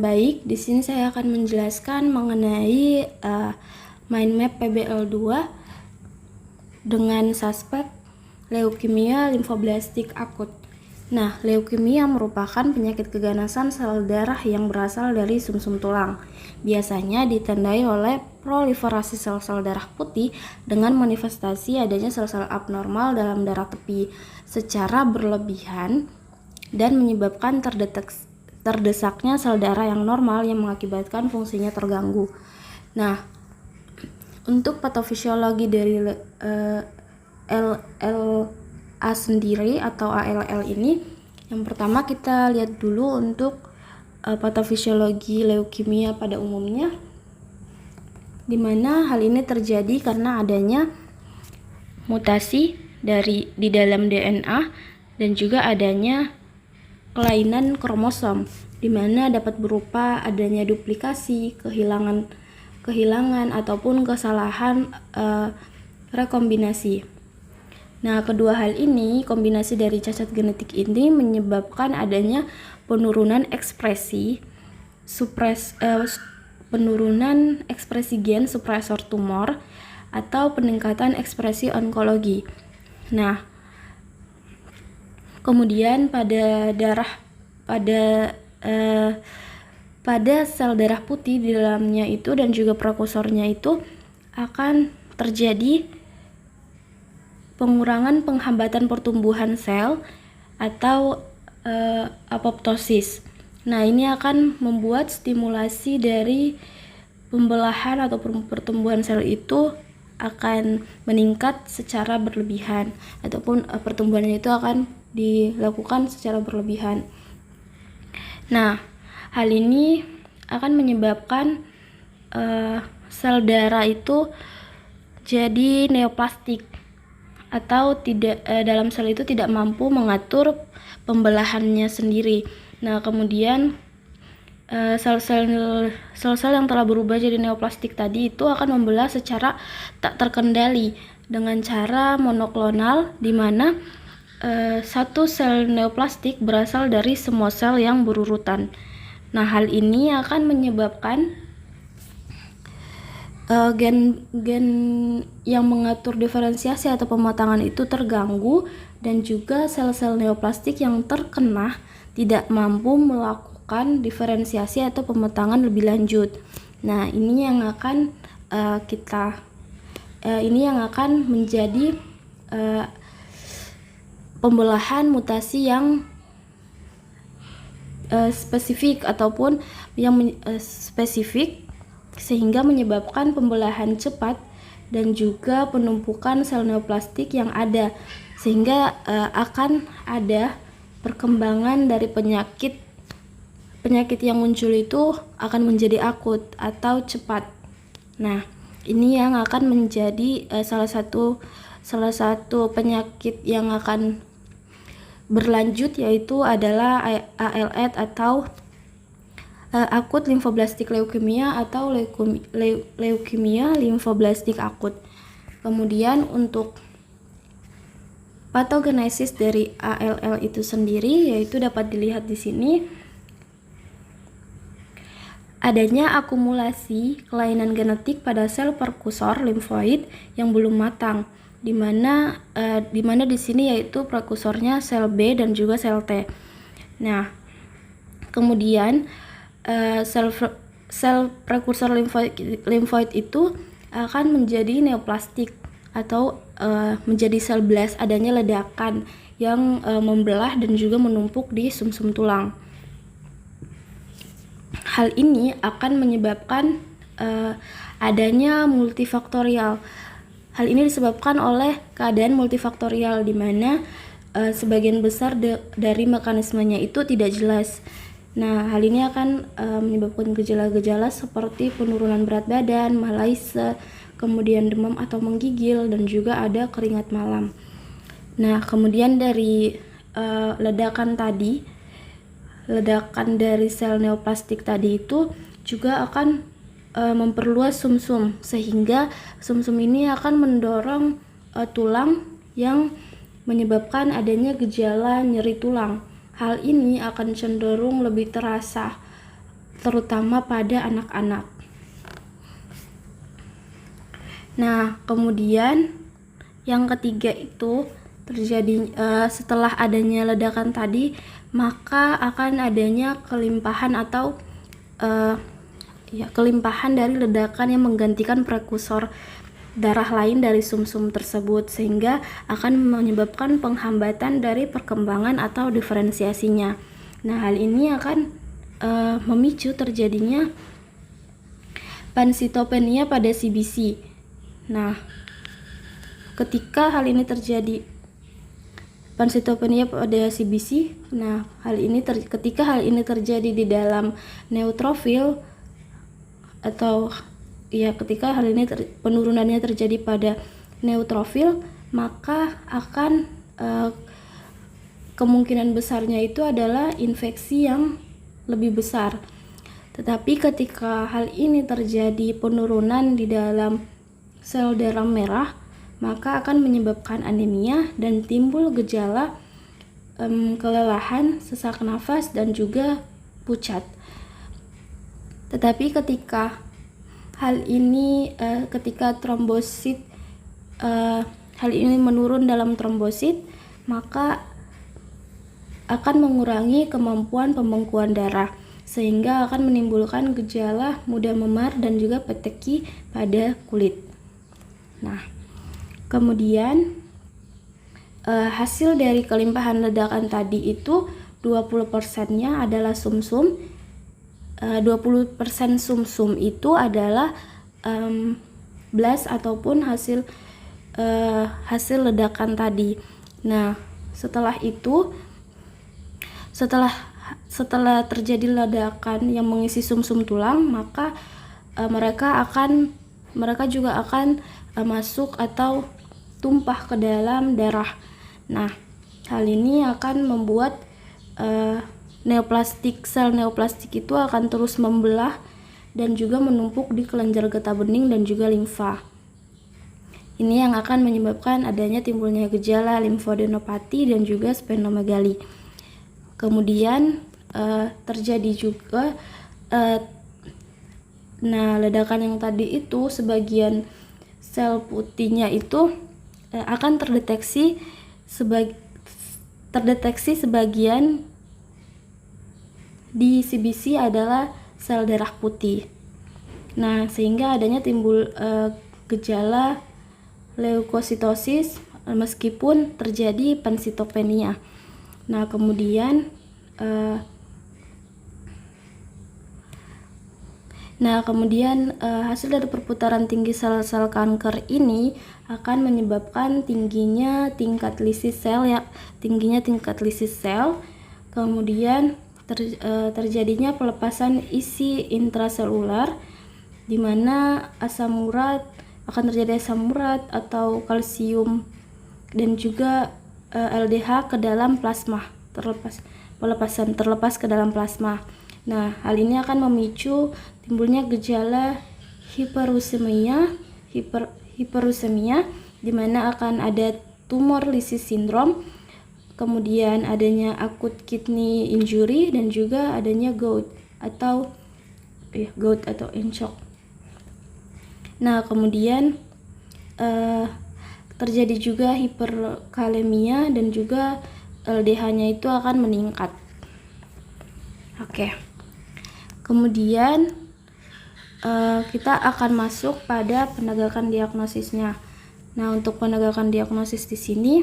Baik, di sini saya akan menjelaskan mengenai mind map PBL2 dengan suspek leukemia limfoblastik akut. Nah, leukemia merupakan penyakit keganasan sel darah yang berasal dari sumsum tulang. Biasanya ditandai oleh proliferasi sel-sel darah putih dengan manifestasi adanya sel-sel abnormal dalam darah tepi secara berlebihan dan menyebabkan terdesaknya sel darah yang normal yang mengakibatkan fungsinya terganggu. Nah, untuk patofisiologi dari LLA sendiri atau ALL ini, yang pertama kita lihat dulu untuk patofisiologi leukemia pada umumnya, di mana hal ini terjadi karena adanya mutasi di dalam DNA dan juga adanya kelainan kromosom, di mana dapat berupa adanya duplikasi, kehilangan ataupun kesalahan rekombinasi. Nah, kedua hal ini, kombinasi dari cacat genetik ini menyebabkan adanya penurunan ekspresi gen supresor tumor atau peningkatan ekspresi onkologi. Nah, kemudian pada sel darah putih di dalamnya itu dan juga prekursornya itu akan terjadi pengurangan penghambatan pertumbuhan sel atau apoptosis. Nah, ini akan membuat stimulasi dari pembelahan atau pertumbuhan sel itu akan meningkat secara berlebihan, ataupun pertumbuhannya itu akan dilakukan secara berlebihan. Nah, hal ini akan menyebabkan sel darah itu jadi neoplastik atau dalam sel itu tidak mampu mengatur pembelahannya sendiri. Nah, kemudian sel-sel yang telah berubah jadi neoplastik tadi itu akan membelah secara tak terkendali dengan cara monoklonal, di mana satu sel neoplastik berasal dari semua sel yang berurutan. Nah, hal ini akan menyebabkan gen yang mengatur diferensiasi atau pematangan itu terganggu, dan juga sel-sel neoplastik yang terkena tidak mampu melakukan diferensiasi atau pematangan lebih lanjut. Nah, ini yang akan menjadi pembelahan mutasi yang spesifik ataupun yang spesifik, sehingga menyebabkan pembelahan cepat dan juga penumpukan sel neoplastik yang ada, sehingga akan ada perkembangan dari penyakit yang muncul itu akan menjadi akut atau cepat. Nah, ini yang akan menjadi salah satu penyakit yang akan berlanjut, yaitu adalah ALS atau akut limfoblastik leukemia atau leukemia limfoblastik akut. Kemudian untuk patogenesis dari ALL itu sendiri, yaitu dapat dilihat di sini adanya akumulasi kelainan genetik pada sel prekursor limfoid yang belum matang, di mana di sini yaitu prekursornya sel B dan juga sel T. Nah, kemudian sel prekursor limfoid itu akan menjadi neoplastik atau menjadi sel blast, adanya ledakan yang membelah dan juga menumpuk di sumsum tulang. Hal ini akan menyebabkan adanya multifaktorial. Hal ini disebabkan oleh keadaan multifaktorial, di mana sebagian besar dari mekanismenya itu tidak jelas. Nah, hal ini akan menyebabkan gejala-gejala seperti penurunan berat badan, malaise, kemudian demam atau menggigil, dan juga ada keringat malam. Nah, kemudian dari ledakan dari sel neoplastik tadi itu juga akan memperluas sumsum, sehingga sumsum ini akan mendorong tulang yang menyebabkan adanya gejala nyeri tulang. Hal ini akan cenderung lebih terasa terutama pada anak-anak. Nah, kemudian yang ketiga itu terjadi setelah adanya ledakan tadi, maka akan adanya kelimpahan atau kelimpahan dari ledakan yang menggantikan prekursor darah lain dari sumsum tersebut, sehingga akan menyebabkan penghambatan dari perkembangan atau diferensiasinya. Nah, hal ini akan memicu terjadinya pansitopenia pada CBC. Nah, ketika hal ini terjadi pansitopenia pada CBC, nah ketika hal ini terjadi di dalam neutrofil atau ketika hal ini penurunannya terjadi pada neutrofil, maka akan kemungkinan besarnya itu adalah infeksi yang lebih besar. Tetapi ketika hal ini terjadi penurunan di dalam sel darah merah, maka akan menyebabkan anemia dan timbul gejala kelelahan, sesak nafas, dan juga pucat. Tetapi ketika hal ini ketika trombosit hal ini menurun dalam trombosit, maka akan mengurangi kemampuan pembekuan darah, sehingga akan menimbulkan gejala mudah memar dan juga peteki pada kulit. Nah, kemudian hasil dari kelimpahan ledakan tadi itu 20%-nya adalah sumsum. 20% sumsum itu adalah blast ataupun hasil ledakan tadi. Nah, setelah terjadi ledakan yang mengisi sumsum tulang, maka mereka juga akan masuk atau tumpah ke dalam darah. Nah, hal ini akan membuat sel neoplastik itu akan terus membelah dan juga menumpuk di kelenjar getah bening dan juga limfa. Ini yang akan menyebabkan adanya timbulnya gejala limfodenopati dan juga splenomegali. Kemudian terjadi juga ledakan yang tadi itu, sebagian sel putihnya itu akan terdeteksi sebagian di CBC adalah sel darah putih. Nah, sehingga adanya timbul gejala leukositosis meskipun terjadi pansitopenia. Nah, kemudian hasil dari perputaran tinggi sel-sel kanker ini akan menyebabkan tingginya tingkat lisis sel, kemudian terjadinya pelepasan isi intraselular, di mana akan terjadi asam urat atau kalsium dan juga LDH ke dalam plasma, terlepas ke dalam plasma. Nah, hal ini akan memicu timbulnya gejala hiperusemia, di mana akan ada tumor lisis sindrom, kemudian adanya akut kidney injury dan juga adanya gout atau shock. Nah, kemudian terjadi juga hiperkalemia dan juga LDH-nya itu akan meningkat. Oke. Kemudian kita akan masuk pada penegakan diagnosisnya. Nah, untuk penegakan diagnosis di sini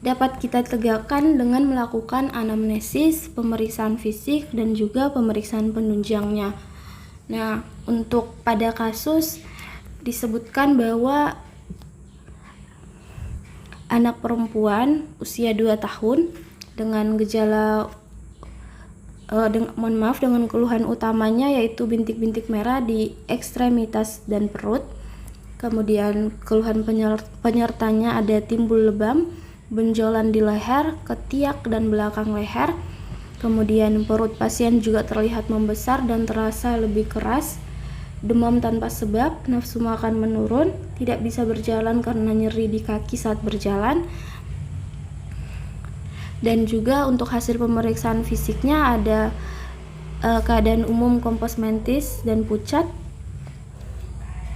dapat kita tegakkan dengan melakukan anamnesis, pemeriksaan fisik, dan juga pemeriksaan penunjangnya. Nah, untuk pada kasus disebutkan bahwa anak perempuan usia 2 tahun dengan gejala dengan keluhan utamanya yaitu bintik-bintik merah di ekstremitas dan perut. Kemudian keluhan penyertanya ada timbul lebam, benjolan di leher, ketiak dan belakang leher. Kemudian perut pasien juga terlihat membesar dan terasa lebih keras. Demam tanpa sebab, nafsu makan menurun, tidak bisa berjalan karena nyeri di kaki saat berjalan. Dan juga untuk hasil pemeriksaan fisiknya ada keadaan umum komposmentis dan pucat.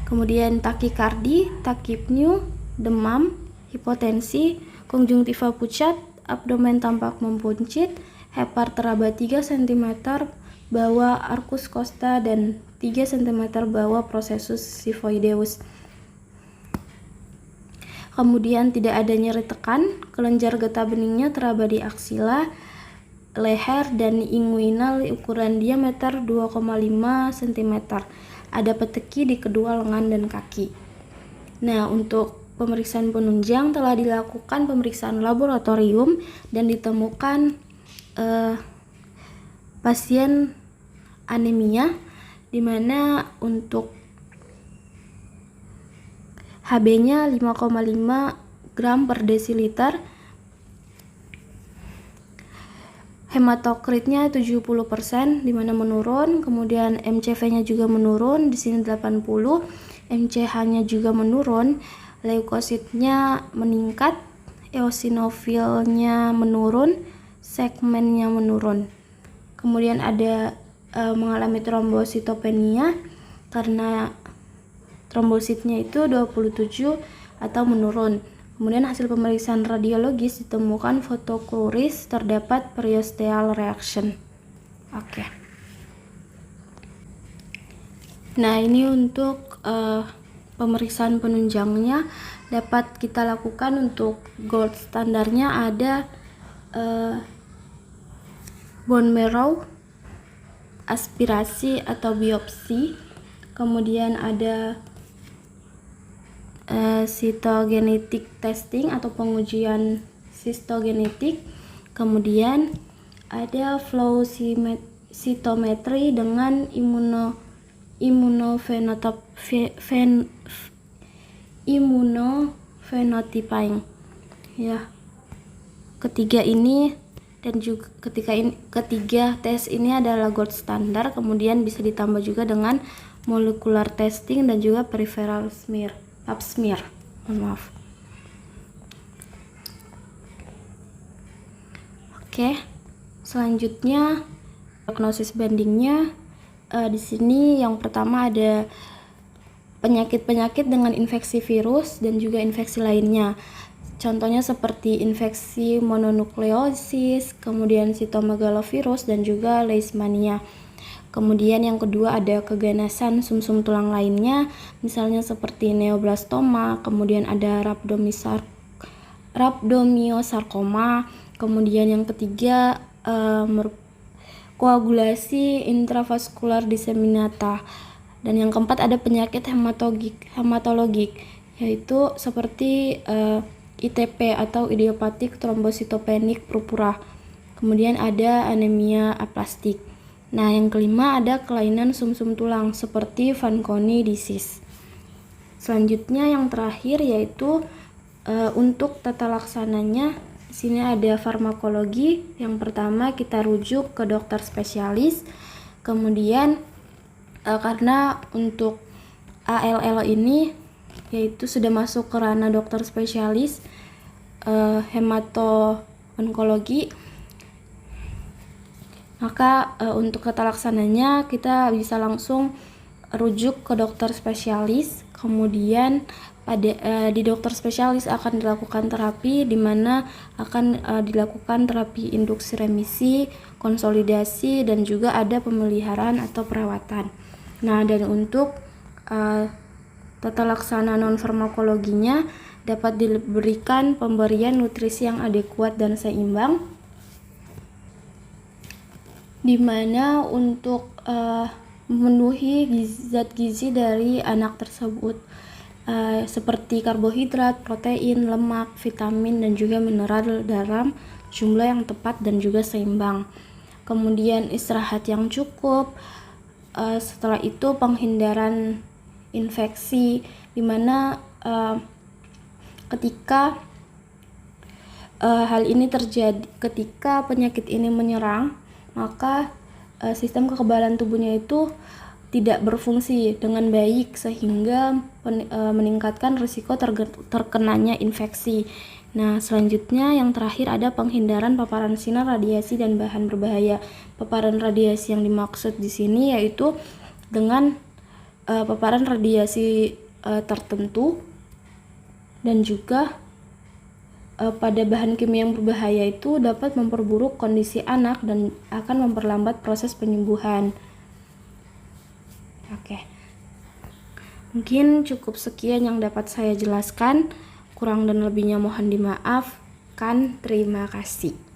Kemudian takikardi, takipneu, demam, hipotensi, konjungtiva pucat, abdomen tampak membuncit, hepar teraba 3 cm, bawah arcus costa dan 3 cm bawah processus xiphoideus. Kemudian tidak ada nyeri tekan, kelenjar getah beningnya teraba di aksila, leher dan inguinal ukuran diameter 2,5 cm. Ada peteki di kedua lengan dan kaki. Nah, untuk pemeriksaan penunjang telah dilakukan pemeriksaan laboratorium dan ditemukan pasien anemia, di mana untuk Hb-nya 5,5 gram per desiliter, hematokritnya 70%, di mana menurun, kemudian MCV-nya juga menurun, di sini 80, MCH-nya juga menurun, leukositnya meningkat, eosinofilnya menurun, segmennya menurun. Kemudian ada mengalami trombositopenia karena trombositnya itu 27 atau menurun. Kemudian hasil pemeriksaan radiologis ditemukan fotokluris, terdapat periosteal reaction. Oke. Nah, ini untuk pemeriksaan penunjangnya dapat kita lakukan. Untuk gold standarnya ada bone marrow, aspirasi atau biopsi, kemudian ada cytogenetic testing atau pengujian sistogenetik, kemudian ada flow cytometry dengan immunophenotyping. Ya, ketiga ini dan juga ketiga tes ini adalah gold standar. Kemudian bisa ditambah juga dengan molecular testing dan juga peripheral pap smear. Maaf. Oke, selanjutnya diagnosis bandingnya. Di sini yang pertama ada penyakit-penyakit dengan infeksi virus dan juga infeksi lainnya. Contohnya seperti infeksi mononukleosis, kemudian sitomegalovirus dan juga leishmania. Kemudian yang kedua ada keganasan sumsum tulang lainnya, misalnya seperti neoblastoma, kemudian ada rhabdomyosarcoma. Kemudian yang ketiga koagulasi intravaskular diseminata. Dan yang keempat ada penyakit hematologik, yaitu seperti ITP atau idiopathic thrombocytopenic purpura. Kemudian ada anemia aplastik. Nah, yang kelima ada kelainan sumsum tulang seperti Fanconi disease. Selanjutnya yang terakhir yaitu untuk tata laksananya. Di sini ada farmakologi. Yang pertama kita rujuk ke dokter spesialis. Kemudian karena untuk ALL ini yaitu sudah masuk ke ranah dokter spesialis hemato-onkologi, maka untuk tata laksananya kita bisa langsung rujuk ke dokter spesialis. Kemudian di dokter spesialis akan dilakukan terapi, di mana akan dilakukan terapi induksi remisi, konsolidasi, dan juga ada pemeliharaan atau perawatan. Nah, dan untuk tata laksana non farmakologinya dapat diberikan pemberian nutrisi yang adekuat dan seimbang, di mana untuk memenuhi zat gizi dari anak tersebut seperti karbohidrat, protein, lemak, vitamin, dan juga mineral dalam jumlah yang tepat dan juga seimbang. Kemudian istirahat yang cukup. Setelah itu penghindaran infeksi, di mana ketika hal ini terjadi, ketika penyakit ini menyerang, maka sistem kekebalan tubuhnya itu tidak berfungsi dengan baik sehingga meningkatkan risiko terkenanya infeksi. Nah, selanjutnya yang terakhir ada penghindaran paparan sinar, radiasi, dan bahan berbahaya. Paparan radiasi yang dimaksud di sini yaitu dengan paparan radiasi tertentu, dan juga pada bahan kimia yang berbahaya itu dapat memperburuk kondisi anak dan akan memperlambat proses penyembuhan. Oke. Mungkin cukup sekian yang dapat saya jelaskan. Kurang dan lebihnya mohon dimaafkan. Terima kasih.